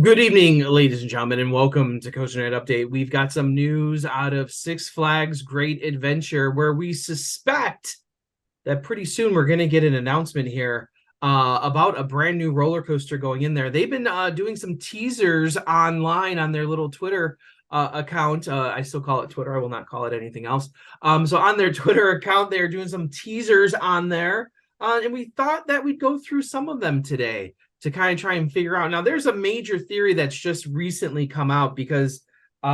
Good evening, ladies and gentlemen, and welcome to COASTER-net Update. We've got some news out of Six Flags Great Adventure where we suspect that pretty soon we're going to get an announcement here about a brand new roller coaster going in there. They've been doing some teasers online on their little Twitter account. I still call it Twitter. I will not call it anything else. So on their Twitter account, they're doing some teasers on there. And we thought that we'd go through some of them today to kind of try and figure out. Now, there's a major theory that's just recently come out because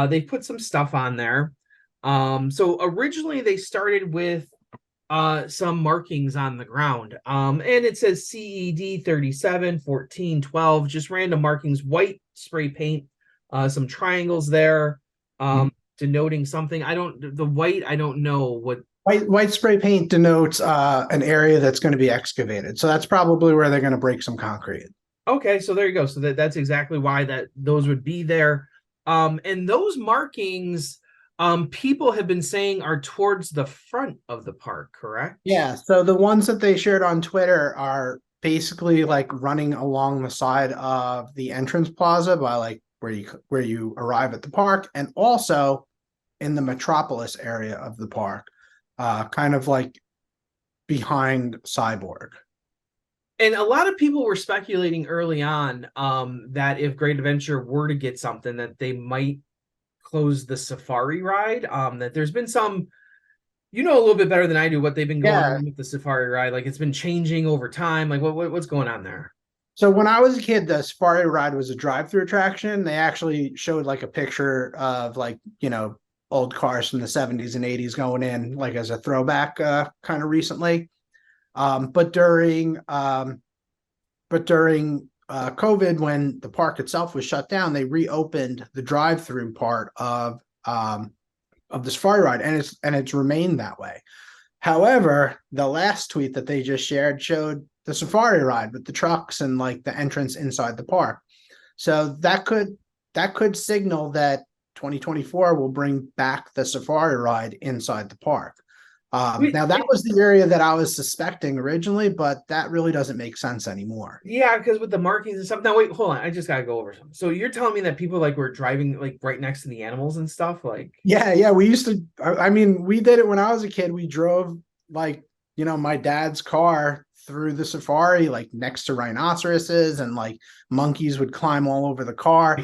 they put some stuff on there. So originally they started with some markings on the ground. And it says CED 37, 14, 12, just random markings, white spray paint, some triangles there, denoting something. The white, I don't know what. White spray paint denotes an area that's going to be excavated. So that's probably where they're going to break some concrete. Okay, so there you go. So that's exactly why those would be there. And those markings, people have been saying are towards the front of the park, correct? Yeah. So the ones that they shared on Twitter are basically like running along the side of the entrance plaza by like where you arrive at the park, and also in the metropolis area of the park, kind of like behind Cyborg. And a lot of people were speculating early on that if Great Adventure were to get something, that they might close the safari ride. That there's been some, a little bit better than I do what they've been going on with the safari ride. Like it's been changing over time. Like what's going on there? So when I was a kid, the safari ride was a drive-through attraction. They actually showed like a picture of like, old cars from the 70s and 80s going in like as a throwback kind of recently. But during COVID, when the park itself was shut down, they reopened the drive-through part of the safari ride, and it's remained that way. However, the last tweet that they just shared showed the safari ride with the trucks and like the entrance inside the park. So that could signal that 2024 will bring back the safari ride inside the park. Now that was the area that I was suspecting originally, but that really doesn't make sense anymore. Yeah, because with the markings and stuff. Now wait, hold on. I just gotta go over something. So you're telling me that people like were driving like right next to the animals and stuff? Like yeah, we used to. I mean, we did it when I was a kid. We drove like my dad's car through the safari, like next to rhinoceroses, and like monkeys would climb all over the car.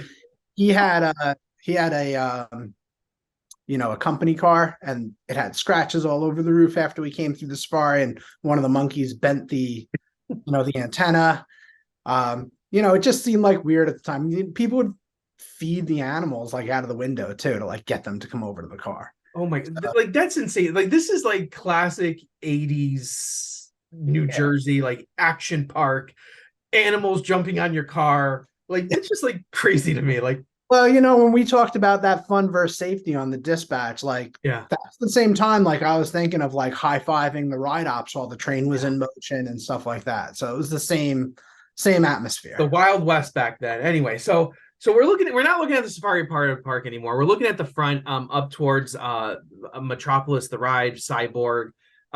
He had a a company car, and it had scratches all over the roof after we came through the safari, and one of the monkeys bent the antenna. It just seemed like weird at the time. People would feed the animals like out of the window too to like get them to come over to the car. oh my, like that's insane. Like this is like classic 80s New Jersey, like action park, animals jumping on your car. Like it's just like crazy to me. Like, well, when we talked about that fun versus safety on the dispatch, like yeah, that's the same time like I was thinking of like high-fiving the ride ops while the train was in motion and stuff like that. So it was the same atmosphere. the Wild West back then. Anyway, so we're not looking at the safari part of the park anymore. We're looking at the front, up towards Metropolis, the ride, Cyborg.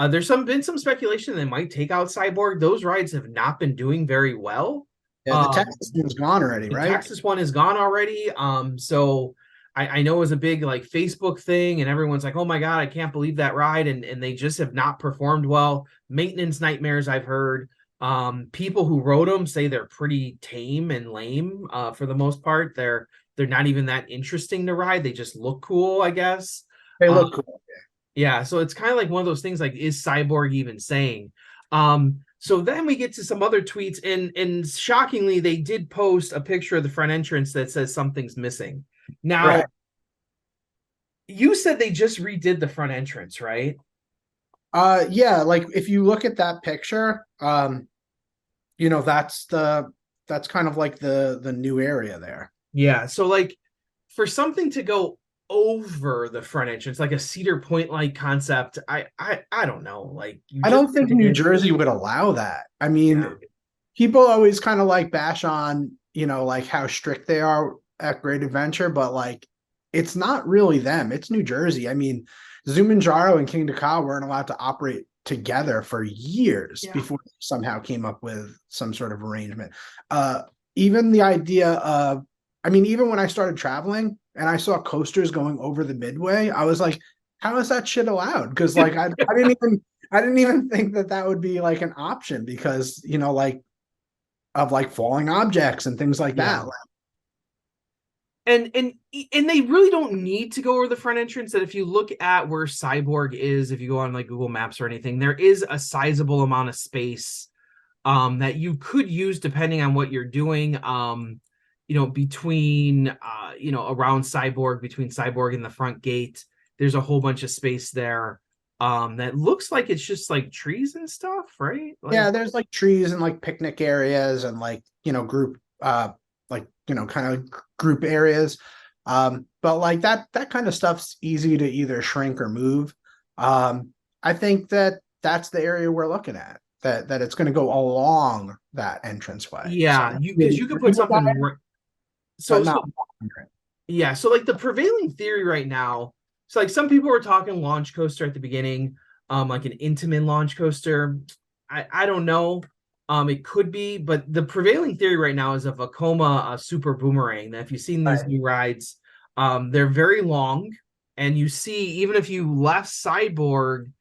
There's been some speculation they might take out Cyborg. Those rides have not been doing very well. Yeah, the Texas one's gone already, right? The Texas one is gone already. So I know it was a big like Facebook thing, and everyone's like, "Oh my god, I can't believe that ride," and they just have not performed well. Maintenance nightmares, I've heard. People who rode them say they're pretty tame and lame. For the most part, they're not even that interesting to ride. They just look cool, I guess. They look cool. Yeah, so it's kind of like one of those things like, is Cyborg even saying? So then we get to some other tweets, and shockingly, they did post a picture of the front entrance that says something's missing. Now, right. You said they just redid the front entrance, right? Yeah, like if you look at that picture, that's kind of like the new area there. Yeah, so like for something to go over the front entrance, like a Cedar Point like concept, I don't know. Like I don't think New Jersey would allow that. I mean, people always kind of like bash on, like how strict they are at Great Adventure, but like it's not really them. It's New Jersey. I mean, Zumanjaro and King Dakar weren't allowed to operate together for years before they somehow came up with some sort of arrangement. Even the idea of I mean, even when I started traveling and I saw coasters going over the midway, I was like, how is that shit allowed? Because like I didn't even think that that would be like an option because like of like falling objects and things like Yeah. that. And they really don't need to go over the front entrance. That if you look at where Cyborg is, if you go on like Google Maps or anything, there is a sizable amount of space that you could use depending on what you're doing. Between around Cyborg, between Cyborg and the front gate, there's a whole bunch of space there. That looks like it's just like trees and stuff, right? Yeah, Like, there's like trees and like picnic areas and like group like kind of group areas. But like that kind of stuff's easy to either shrink or move. I think that that's the area we're looking at. That it's going to go along that entranceway. So yeah, because you could put something but so not so yeah, so like the prevailing theory right now, so like some people were talking launch coaster at the beginning, like an Intamin launch coaster. I don't know. It could be, but the prevailing theory right now is a Vekoma Super Boomerang. That if you've seen these right. new rides, they're very long, and you see, even if you left Cyborg,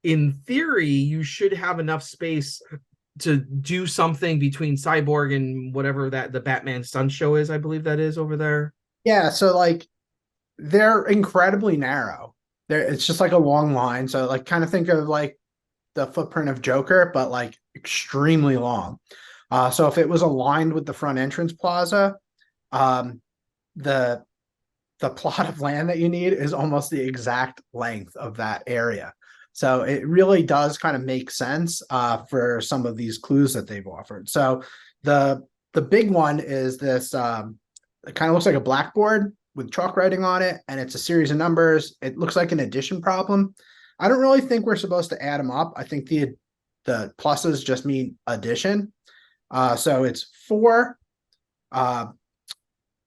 in theory, you should have enough space to do something between Cyborg and whatever that the Batman Sun Show is, I believe that is over there. Yeah, so like they're incredibly narrow. It's just like a long line. So like kind of think of like the footprint of Joker, but like extremely long. So if it was aligned with the front entrance plaza, um, the the plot of land that you need is almost the exact length of that area. So it really does kind of make sense for some of these clues that they've offered. So the big one is this. It kind of looks like a blackboard with chalk writing on it, and it's a series of numbers. It looks like an addition problem. I don't really think we're supposed to add them up. I think the pluses just mean addition. So it's 4, uh,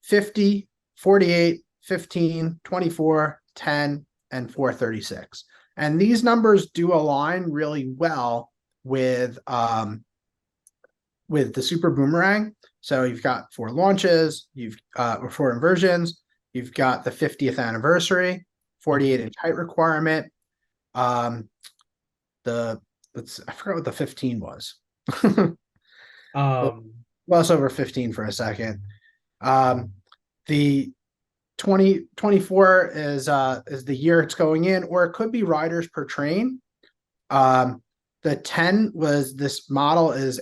50, 48, 15, 24, 10, and 436. And these numbers do align really well with the Super Boomerang. So you've got 4 launches, you've or 4 inversions, you've got the 50th anniversary, 48-inch height requirement. Um, the I forgot what the 15 was. Um, Plus over 15 for a second. The 2024 is the year it's going in, or it could be riders per train. The 10 was this model is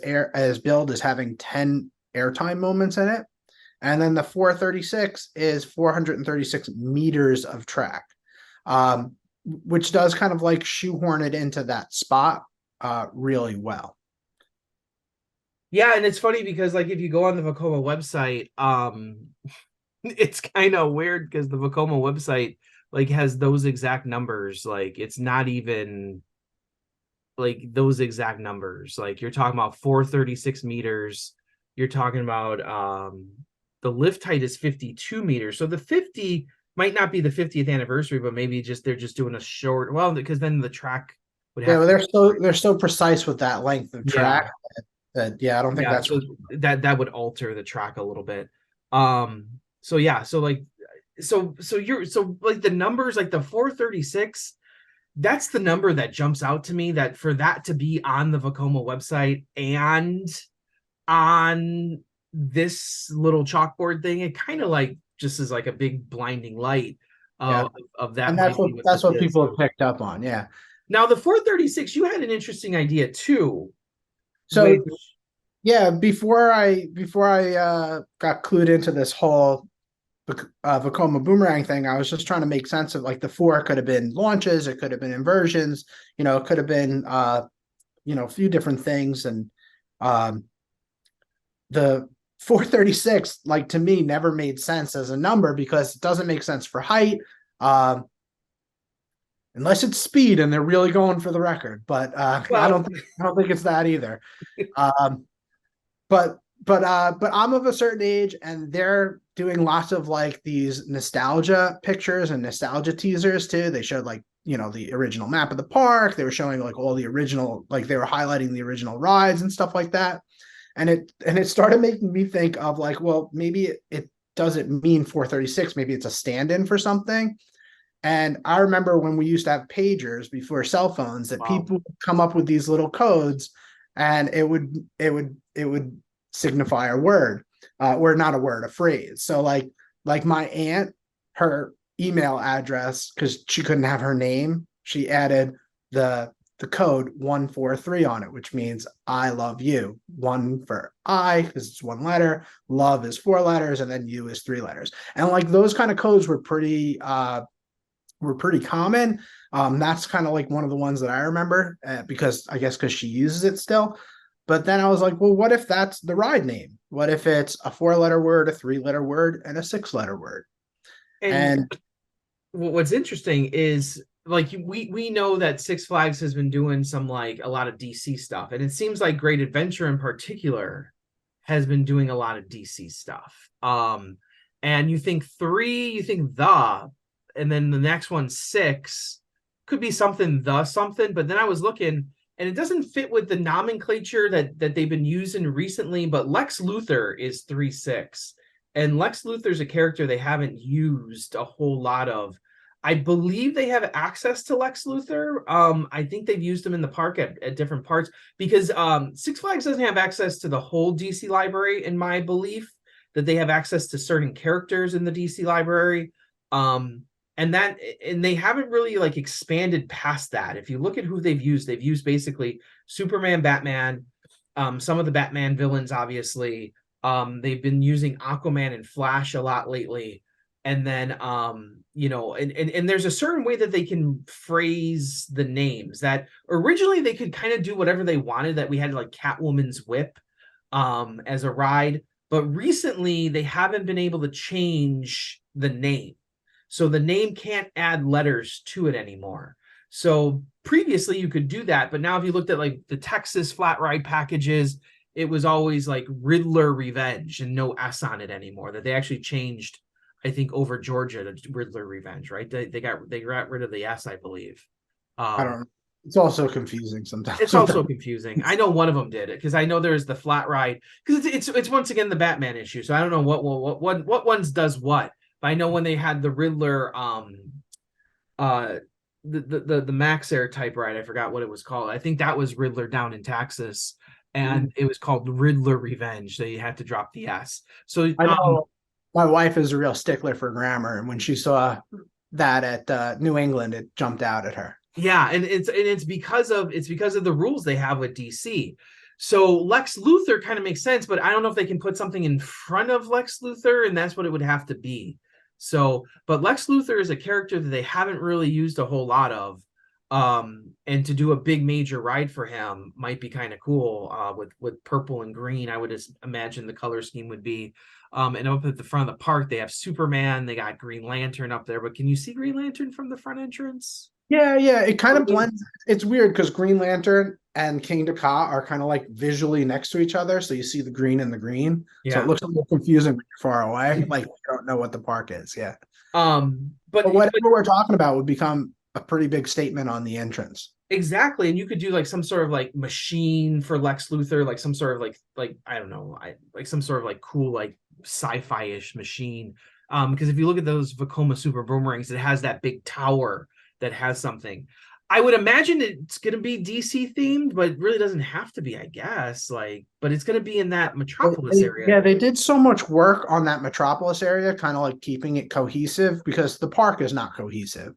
billed as having 10 airtime moments in it. And then the 436 is 436 meters of track, which does kind of like shoehorn it into that spot really well. yeah, and it's funny because like if you go on the Vekoma website, it's kind of weird because the Vekoma website like has those exact numbers. Like it's not even like those exact numbers. Like you're talking about 436 meters. You're talking about the lift height is 52 meters. So the 50 might not be the 50th anniversary, but maybe just they're just doing a short, well, because then the track would Yeah, have well, to, they're so precise with that length of yeah. track that yeah, I don't think Yeah, that's so that would alter the track a little bit. So yeah, so like so like the numbers like the 436, that's the number that jumps out to me, that for that to be on the Vekoma website and on this little chalkboard thing, it kind of like just is like a big blinding light yeah, of that and might be what that's this what is. people have picked up on. Yeah. Now the 436, you had an interesting idea too, which So yeah, before I got clued into this whole Vekoma boomerang thing, I was just trying to make sense of like the 4 could have been launches, it could have been inversions, it could have been a few different things, and um, the 436, like to me, never made sense as a number because it doesn't make sense for height, um, unless it's speed and they're really going for the record. But well, I don't think it's that either. Um, but I'm of a certain age, and they're doing lots of like these nostalgia pictures and nostalgia teasers too. They showed like the original map of the park. They were showing like all the original, like they were highlighting the original rides and stuff like that. And it started making me think of like, well, maybe does it mean 436? Maybe it's a stand-in for something. And I remember when we used to have pagers before cell phones that Wow. people would come up with these little codes, and it would signify a word, or not a word, a phrase. So like my aunt, her email address, because she couldn't have her name, she added the code 143 on it, which means I love you. One for I, because it's one letter, love is 4 letters, and then you is 3 letters. And like those kind of codes were pretty common. That's kind of like one of the ones that I remember, because I guess because she uses it still. But then I was like, well, what if that's the ride name? What if it's a 4 letter word, a 3 letter word, and a 6 letter word? And And what's interesting is like we know that Six Flags has been doing some like a lot of DC stuff, and it seems like Great Adventure in particular has been doing a lot of DC stuff. And you think three, you think and then the next one six could be something something, but then I was looking and it doesn't fit with the nomenclature that they've been using recently. But Lex Luthor is 3-6, and Lex Luthor's a character they haven't used a whole lot of. I believe they have access to Lex Luthor. I think they've used him in the park at different parts because Six Flags doesn't have access to the whole DC library, in my belief, that they have access to certain characters in the DC library. And they haven't really like expanded past that. If you look at who they've used basically Superman, Batman, some of the Batman villains, obviously. They've been using Aquaman and Flash a lot lately. And then and there's a certain way that they can phrase the names that originally they could kind of do whatever they wanted, that we had like Catwoman's whip as a ride, but recently they haven't been able to change the name. So the name can't add letters to it anymore. So previously you could do that, but now if you looked at like the Texas flat ride packages, it was always like Riddler Revenge and no S on it anymore. That they actually changed, I think, over Georgia to Riddler Revenge, right? They got rid of the S, I believe. I don't know. It's also confusing sometimes. It's also confusing. I know one of them did it because I know there's the flat ride, because it's once again the Batman issue. So I don't know what ones does what. But I know when they had the Riddler, the Max Air type ride, I forgot what it was called. I think that was Riddler down in Texas, and it was called Riddler Revenge. So you had to drop the S. So I know my wife is a real stickler for grammar, and when she saw that at New England, it jumped out at her. yeah, and it's because of the rules they have with DC. So Lex Luthor kind of makes sense, but I don't know if they can put something in front of Lex Luthor, and that's what it would have to be. So, but Lex Luthor is a character that they haven't really used a whole lot of. And to do a big major ride for him might be kind of cool. With purple and green, I would just imagine the color scheme would be. And up at the front of the park, they have Superman, they got Green Lantern up there, but can you see Green Lantern from the front entrance? Yeah, it kind of blends. It's weird because Green Lantern and King Ka are kind of like visually next to each other, so you see the green and the green. So it looks a little confusing when you're far away, like you don't know what the park is. Yeah. But whatever we're talking about would become a pretty big statement on the entrance. Exactly, and you could do like some sort of like machine for Lex Luthor, like some sort of like I don't know, like some sort of like cool like sci-fi-ish machine. Because if you look at those Vekoma Super Boomerangs, it has that big tower that has something. I would imagine it's going to be DC themed, but it really doesn't have to be, I guess. Like, but it's going to be in that Metropolis area. Yeah, they did so much work on that Metropolis area, kind of like keeping it cohesive because the park is not cohesive.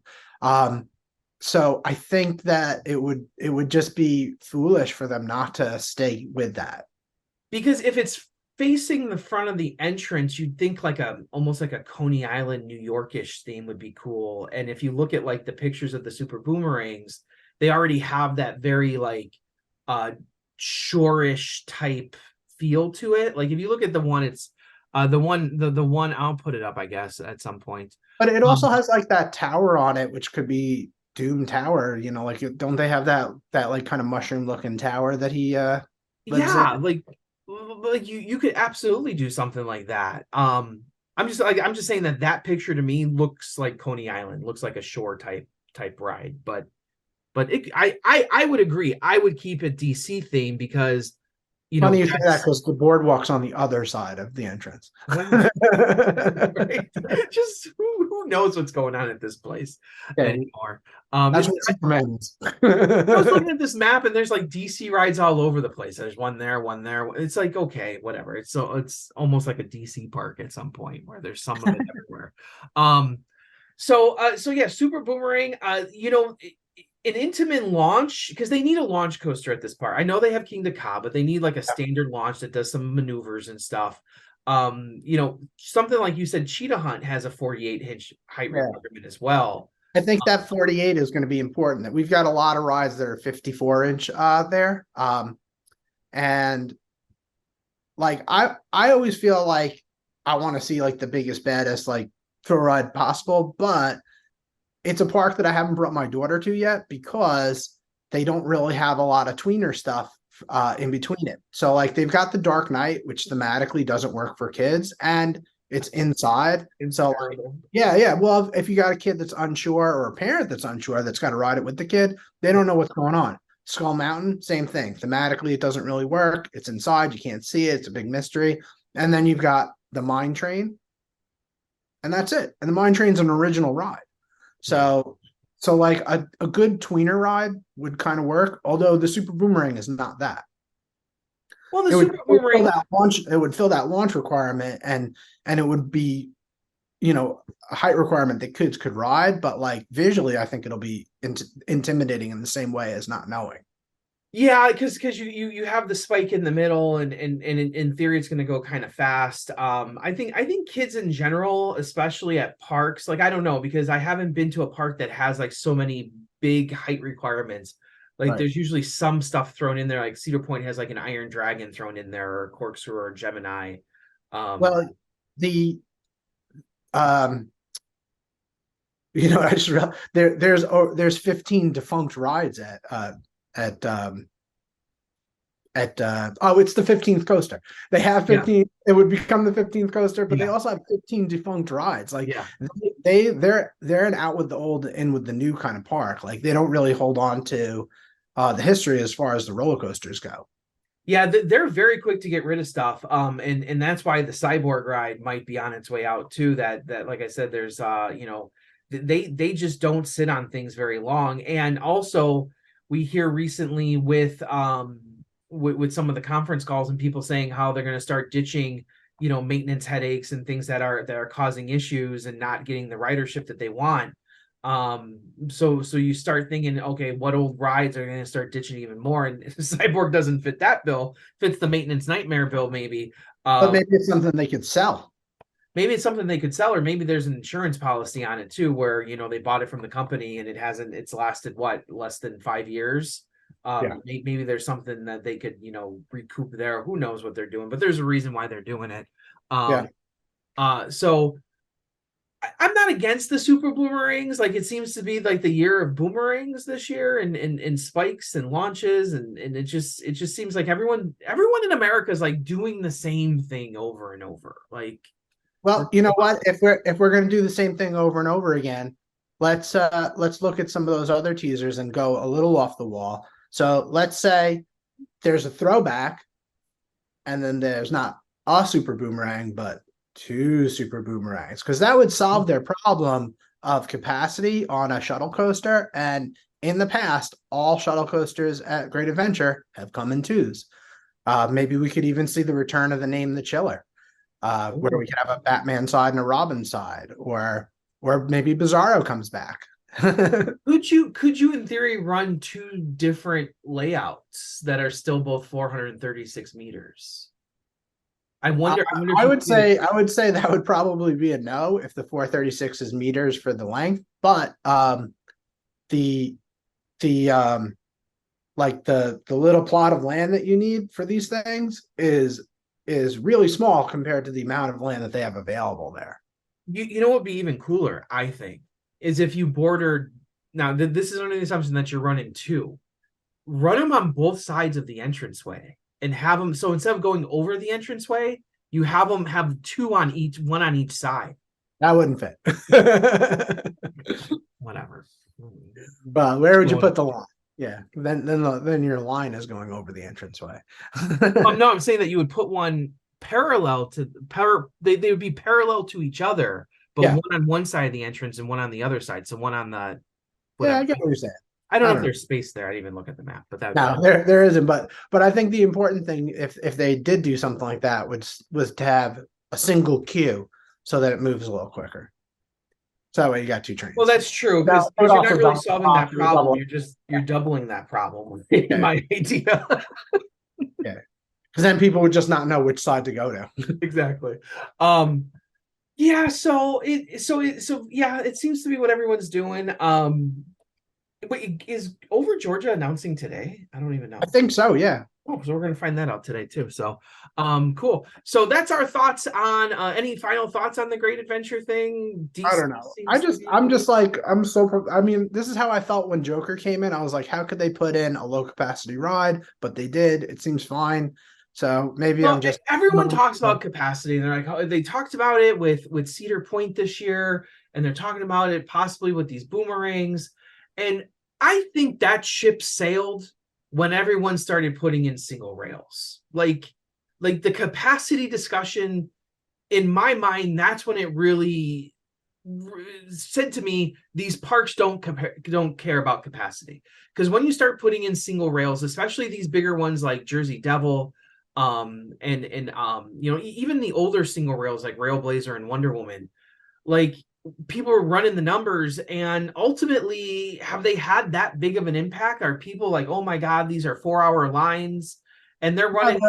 So I think that it would just be foolish for them not to stay with that. Because if it's facing the front of the entrance, you'd think like almost like a Coney Island, New Yorkish theme would be cool. And if you look at like the pictures of the Super Boomerangs, they already have that very like shorish type feel to it. Like if you look at the one, it's the one I'll put it up, I guess, at some point. But it also has like that tower on it, which could be Doom Tower. You know, like don't they have that like kind of mushroom looking tower that he lives in? Like you could absolutely do something like that. I'm just saying that picture to me looks like Coney Island, looks like a shore type ride. But I would agree. I would keep it DC theme because you know, Funny you say that that's because the boardwalk's on the other side of the entrance. well, right. Just who knows what's going on at this place Okay, anymore. that's It's what Superman is. I was looking at this map and there's like DC rides all over the place. There's one there, one there. It's like, okay, whatever. It's almost like a DC park at some point where there's some of it everywhere. So yeah, Super Boomerang, an intimate launch because they need a launch coaster at this part. I know they have King Ka, but they need like a standard launch that does some maneuvers and stuff. Something like you said, Cheetah Hunt has a 48-inch height Yeah. requirement as well. I think that 48 is going to be important. That we've got a lot of rides that are 54-inch there. And like I always feel like I want to see like the biggest, baddest like thrill ride possible, but it's a park that I haven't brought my daughter to yet because they don't really have a lot of tweener stuff in between it. So like they've got the Dark Knight, which thematically doesn't work for kids, and it's inside. It's So like, terrible. yeah. Well, if you got a kid that's unsure or a parent that's unsure that's got to ride it with the kid, they don't know what's going on. Skull Mountain, same thing. Thematically, it doesn't really work. It's inside, you can't see it. It's a big mystery. And then you've got the Mine Train, and that's it. And the Mine Train's an original ride. So so like a good tweener ride would kind of work, although the Super Boomerang is not that. Well, the It would, Super Boomerang, it would fill that launch requirement, and it would be, a height requirement that kids could ride, but like visually I think it'll be intimidating in the same way as not knowing. yeah, because you have the spike in the middle, and in theory it's going to go kind of fast. I think kids in general, especially at parks, like I don't know because I haven't been to a park that has like so many big height requirements. Like Right. there's usually some stuff thrown in there, like Cedar Point has like an Iron Dragon thrown in there, or Corkscrew or Gemini. Um, Well, the um I just realized there's 15 defunct rides at it's the 15th coaster. They have yeah, 15, it would become the 15th coaster, but they yeah, also have 15 defunct rides. Like yeah. they're an out with the old, in with the new kind of park. Like they don't really hold on to the history as far as the roller coasters go. Yeah, they're very quick to get rid of stuff. And that's why the cyborg ride might be on its way out too. That like I said, there's they just don't sit on things very long. And also we hear recently with some of the conference calls and people saying how they're going to start ditching, maintenance headaches and things that are causing issues and not getting the ridership that they want. So you start thinking, okay, what old rides are going to start ditching even more? And Cyborg doesn't fit that bill, fits the maintenance nightmare bill, maybe. But um maybe it's something they could sell. Maybe it's something they could sell, or maybe there's an insurance policy on it too, where they bought it from the company and it's lasted what, less than 5 years. Yeah. Maybe there's something that they could recoup there. Who knows what they're doing, but there's a reason why they're doing it. Yeah. So I'm not against the super boomerangs. Like it seems to be like the year of boomerangs this year, and spikes and launches, and it just seems like everyone in America is like doing the same thing over and over. Like, Well, you know what? If we're going to do the same thing over and over again, let's look at some of those other teasers and go a little off the wall. So let's say there's a throwback, and then there's not a super boomerang, but two super boomerangs, because that would solve their problem of capacity on a shuttle coaster. And in the past, all shuttle coasters at Great Adventure have come in twos. Maybe we could even see the return of the Name the Chiller, where we could have a Batman side and a Robin side, or maybe Bizarro comes back. could you in theory run two different layouts that are still both 436 meters? I wonder if I you would could. say that would probably be a no if the 436 is meters for the length, but the like the little plot of land that you need for these things is really small compared to the amount of land that they have available there. You know what would be even cooler, I think, is if you bordered. Now, this is under the assumption that you're running two. Run them on both sides of the entranceway and have them. So instead of going over the entranceway, you have them have two on each, one on each side. That wouldn't fit. Whatever. But where would you put the line? Yeah. Then your line is going over the entranceway. No, I'm saying that you would put one parallel to they would be parallel to each other, but Yeah. one on one side of the entrance and one on the other side. So one on the Yeah, I whatever. get what you're saying. I don't I know if don't know. there's space there. I didn't even look at the map, but that would be No, there isn't, but I think the important thing, if they did do something like that, was to have a single queue so that it moves a little quicker. So that way you got two well, trains. that's true Now, because it would you're not also really double the solving cost, that it would problem. double, You're doubling that problem. In yeah, my idea. yeah. Because then people would just not know which side to go to. Exactly. Um, yeah, so yeah, it seems to be what everyone's doing. Wait, is Over Georgia announcing today? I don't even I know. think so, yeah. Oh, so we're gonna find that out today too. So, cool. So that's our thoughts on any final thoughts on the Great Adventure thing? I DC don't know. seems to I'm be. just like, I mean, this is how I felt when Joker came in. I was like, how could they put in a low capacity ride? But they did. It seems fine. So maybe I'm Well, just, everyone talks about capacity, and they're like, oh, they talked about it with Cedar Point this year, and they're talking about it possibly with these boomerangs. And I think that ship sailed when everyone started putting in single rails. Like the capacity discussion, in my mind, that's when it really said to me, these parks don't care about capacity. Because when you start putting in single rails, especially these bigger ones like Jersey Devil, and even the older single rails like Railblazer and Wonder Woman, like people are running the numbers, and ultimately, have they had that big of an impact? Are people like, oh my god, these are 4 hour lines, and they're Yeah, running?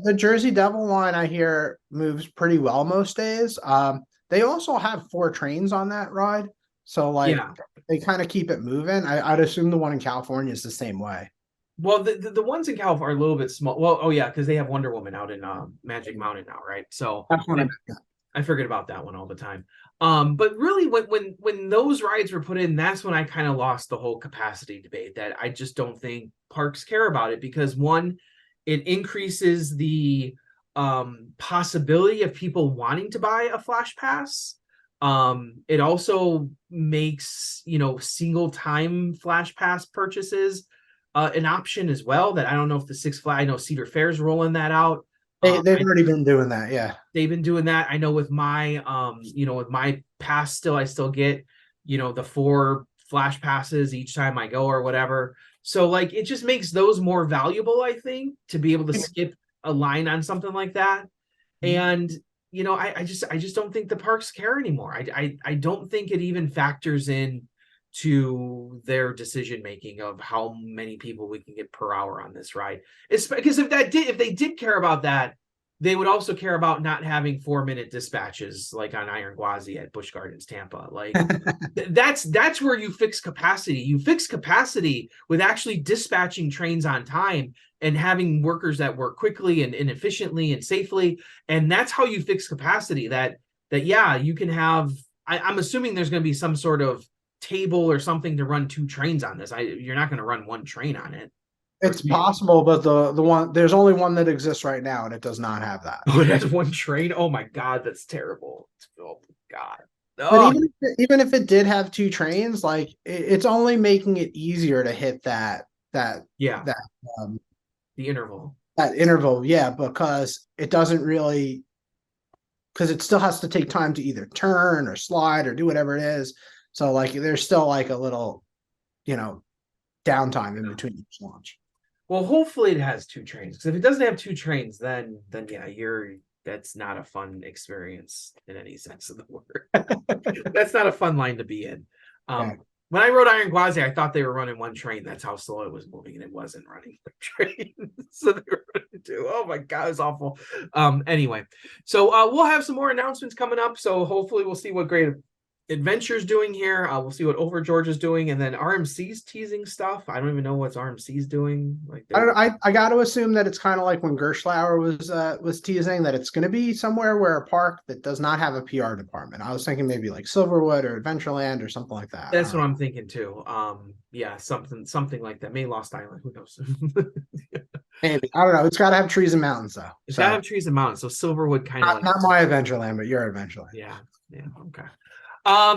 the Jersey Devil line I hear moves pretty well most days. They also have four trains on that ride, so like Yeah. they kind of keep it moving. I'd assume the one in California is the same way. Well, the ones in California are a little bit small. Well, oh yeah, because they have Wonder Woman out in Magic Mountain now, right? So That's what I meant. I forget about that one all the time. But really, when those rides were put in, that's when I kind of lost the whole capacity debate. That I just don't think parks care about it because one, it increases the possibility of people wanting to buy a flash pass. It also makes single time flash pass purchases an option as well. That I don't know if the Six Flags, I know Cedar Fair's rolling that out. They've already been doing that, yeah. They've been doing that. I know with my with my pass still, I still get the 4 flash passes each time I go or whatever. So like it just makes those more valuable, I think, to be able to skip a line on something like that. And I just don't think the parks care anymore. I don't think it even factors in to their decision making of how many people we can get per hour on this ride. It's because if they did care about that, they would also care about not having 4 minute dispatches like on Iron Gwazi at Busch Gardens, Tampa. Like that's where you fix capacity. You fix capacity with actually dispatching trains on time and having workers that work quickly and efficiently and safely. And that's how you fix capacity. That yeah, you can have. I'm assuming there's going to be some sort of table or something to run 2 trains on this. You're not going to run 1 train on it. Or It's possible, but the one there's only one that exists right now, and it does not have that. oh, it has 1 train. Oh my god, that's terrible. Oh my god. But Oh even if it did have two trains, like it's only making it easier to hit yeah, that um, the interval. that interval, yeah, because it doesn't really because it still has to take time to either turn or slide or do whatever it is. So like there's still like a little, you know, downtime in between each launch. Well, hopefully it has 2 trains. Because if it doesn't have 2 trains, then yeah, that's not a fun experience in any sense of the word. That's not a fun line to be in. Yeah. When I rode Iron Gwazi, I thought they were running 1 train. That's how slow it was moving, and it wasn't running 1 train. So they were running 2. Oh my god, it's awful. Anyway, so we'll have some more announcements coming up. So hopefully we'll see what Great Adventure's doing here. We'll see what Over George is doing, and then RMC's teasing stuff. I don't even know what's RMC's doing. Like I they're don't I got to assume that it's kind of like when Gerschlauer was teasing that it's going to be somewhere where a park that does not have a PR department. I was thinking maybe like Silverwood or Adventureland or something like that. I that's don't what know. I'm thinking too. Yeah, something like that. Maybe Lost Island. Who knows? Maybe I don't know. It's got to have trees and mountains though. It's gotta have So trees and mountains. So Silverwood kind of like not my Adventureland, but your Adventureland. yeah, yeah, okay.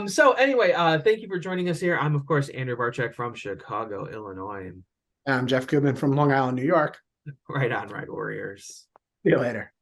So anyway, thank you for joining us here. I'm of course Andrew Barchek from Chicago, Illinois. And I'm Jeff Goodman from Long Island, New York. Right on, Ride Warriors. See you later.